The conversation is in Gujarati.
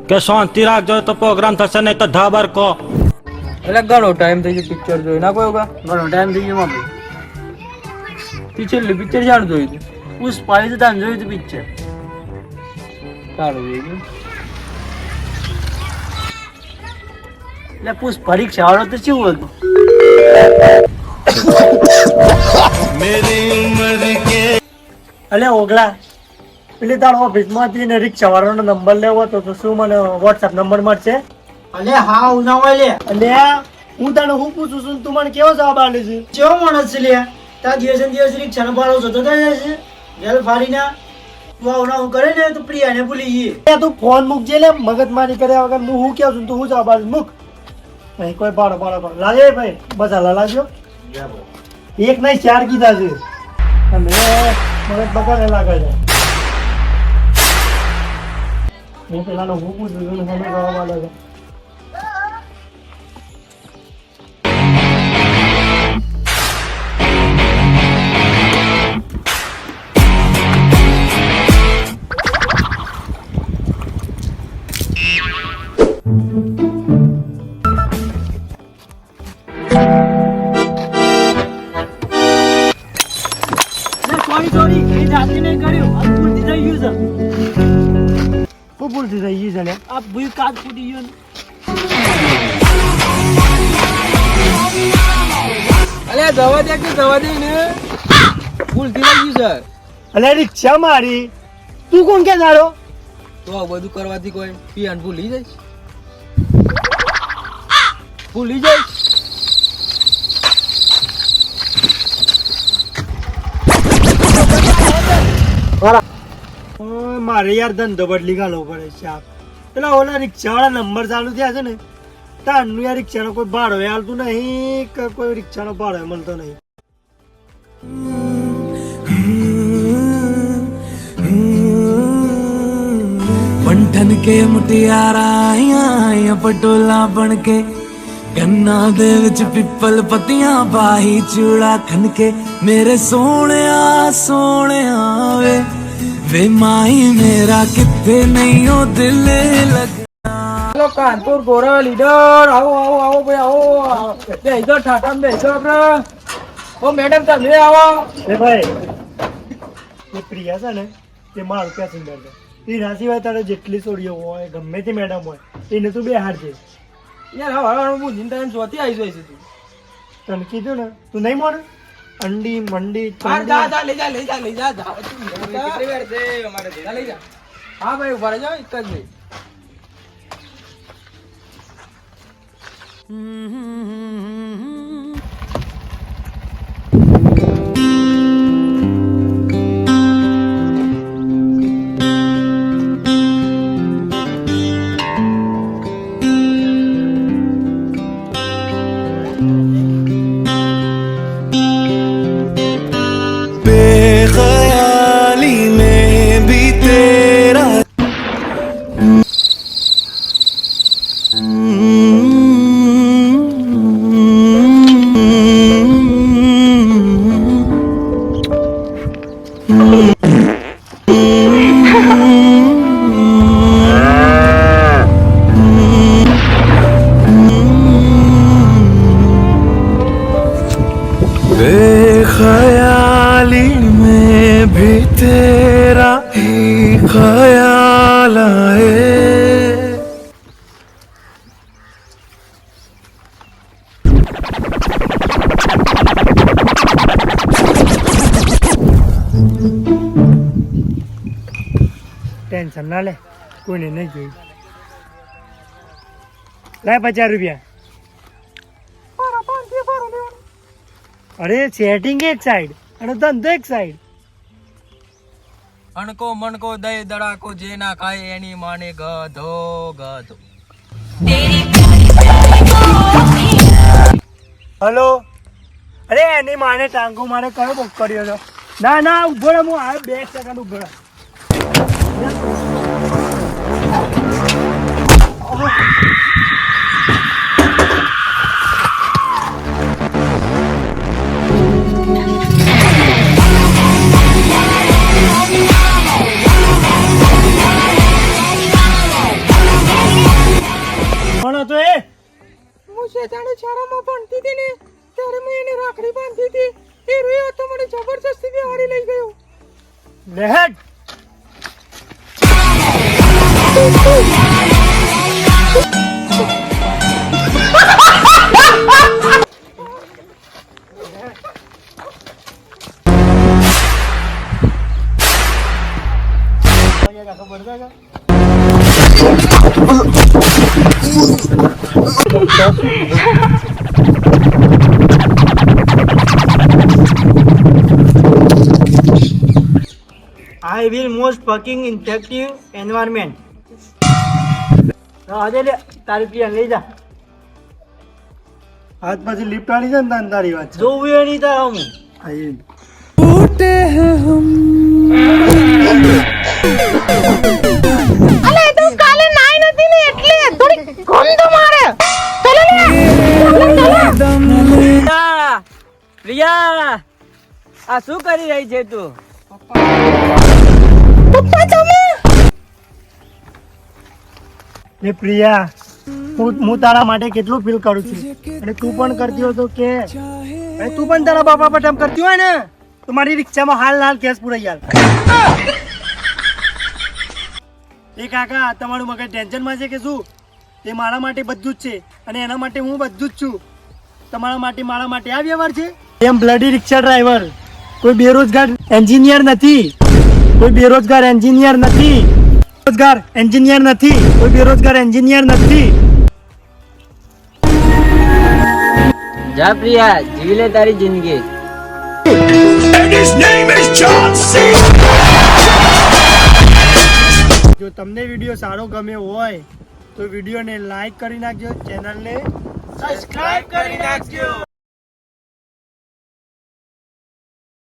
કે શાંતિ રાખજો તો પ્રોગ્રામ થશે નહીં તો ધાબર કહો. એટલે ઘણો ટાઈમ થઈ ગયો પિક્ચર જોઈ ના કોઈ ઘણો ટાઈમ થઈ ગયો માપી પિક્ચર જાણ જોયું હતું પુષ્પા તો તાન જોયું હતું પિક્ચર સારું જોયું એટલે પુષ્પા રિક્ષા વાળો તો કેવું હતું અલે ઓગલા પેલી તાર ઓફિસ માંથી ને રિક્ષા વાળાનો નંબર લેવો હતો તો શું મને વોટ્સએપ નંબર મળશે? અલે હા ઉના હોય લે અલે હું તને હું પૂછું છું તું મને કેવો જવાબ આલે છે? કેવો માણસ છે લે તા દિવસે દિવસ રિક્ષાનો ભાડો જતો થાય છે ગેલ ફાડીના તું આવના હું કરે ને તો પ્રિયાને ભૂલી ગઈ તું ફોન મૂકજે લે મગજમારી કર્યા વગર હું કેવું છું તું હું જવાબ આલે મૂક ભાઈ કોઈ ભાડો લાગે ભાઈ બસ હાલા લાગ્યો એક નહીં ચાર કીધા છે અને મગજ બગાડે લાગે છે હું પેલાનો હું પૂછું છું મને જવાબ આલે છે સોરી કઈ જાતે નહીં કર્યું આ ભૂલથી થઈ ગયું છે શું ભૂલથી થઈ ગયું છે લે આ ભૂલ કાચ ફૂટી ગયું અલે જવા દે ને ભૂલથી થઈ ગયું છે અલે રિક્ષા મારી તું કોણ કે જાડો તો આ બધું કરવાથી કોઈ પિયાન ભૂલી જાય મારે યાર ધંધો બદલી ગાલો પડે છે પેલા ઓલા રિક્ષા વાળા નંબર ચાલુ થયા છે ને તારનું યાર રિક્ષાનો કોઈ ભાડો હાલતું નહીં કે કોઈ રિક્ષાનો ભાડો મળતો નહીં पंठन के मुटियारा आया पटोला बन के गन्ना दे विच पिपल पत्तियां पाही चूड़ा खन के मेरे सोने वे वे माही मेरा किथे नहीं हो दिल लगना हेलो कानपुर गोरा लीडर आओ भाई आओ इधर ठाठा में बैठो अपना ओ मैडम તમે આવો એ ભાઈ એ પ્રિયા છે ને તે મારું પેસેન્જર છે એ ના સિવાય તારે જેટલી છોડીઓ હોય ગમે તે મેડમ હોય એને તું બે હાર છે યાર હવે હું ટાઈમ શોથી આવી જાય છે તું તને કીધું ને તું નહીં મોડે અંડી મંડી જા લઈ જા કેટલી વાર છે અમારે લઈ જા હા ભાઈ ઉભા રહેજો એક જ મિનિટ बेख्याली में भी तेरा बेख्याली में भी तेरा ही ख्याल आए ટેન્શન ના લે કોઈને નહીં જોયું લાય 50 રૂપિયા અરે સેટિંગ એક સાઈડ અને ધંધો એક સાઈડ અણકો મણકો દય દડાકો જે ના ખાય એની માને ગધો હલો અરે એની માને ટાંગો મારે કયો બુક કર્યો છો ના ઉભો રહે હું આ 2 સેકન્ડ ઉભો રહે શાળામાં ભણતી હતી ને ત્યારે મેં એને રાખડી બાંધી હતી. એ રોયો તો મને જબરજસ્તી બિહારી લઈ ગયો. લેહેડ I will most fucking effective environment. આજે લે તારી પ્રિયા લઈ જા. હાથ પછી લિફ્ટ વાળી છે ને તાન તારી વાત છે. જોવું એ નહીં તારા હું. આઈ टूटे हैं हम અલે તું કાલે નાઈ નથી ને એટલે થોડી ગંધ મારે. ચલો ને પ્રિયા આ શું કરી રહી છે તું? પપ્પા તમે એ પ્રિયા હું તારા માટે કેટલું ફીલ કરું છું અને તું પણ કરતી હોય તો કે અરે તું પણ તારા બાપા પર એમ કરતી હોય ને તો મારી રિક્ષામાં હાલ કેસ પુરાઈ યાર. એ કાકા તમારું મગજ ટેન્શનમાં છે કે શું? તે મારા માટે બધું જ છે અને એના માટે હું બધું જ છું. તમારા માટે મારા માટે આ વ્યવહાર છે? એમ બ્લડી રિક્ષા ડ્રાઈવર કોઈ બેરોજગાર એન્જિનિયર નથી. કોઈ બેરોજગાર એન્જિનિયર નથી. બેરોજગાર એન્જિનિયર નથી. કોઈ બેરોજગાર એન્જિનિયર નથી. જા પ્રિયા જીવી લે તારી જિંદગી. જો તમને વિડીયો સારો ગમ્યો હોય તો વિડીયોને લાઈક કરી નાખજો, ચેનલને સબસ્ક્રાઇબ કરી નાખજો.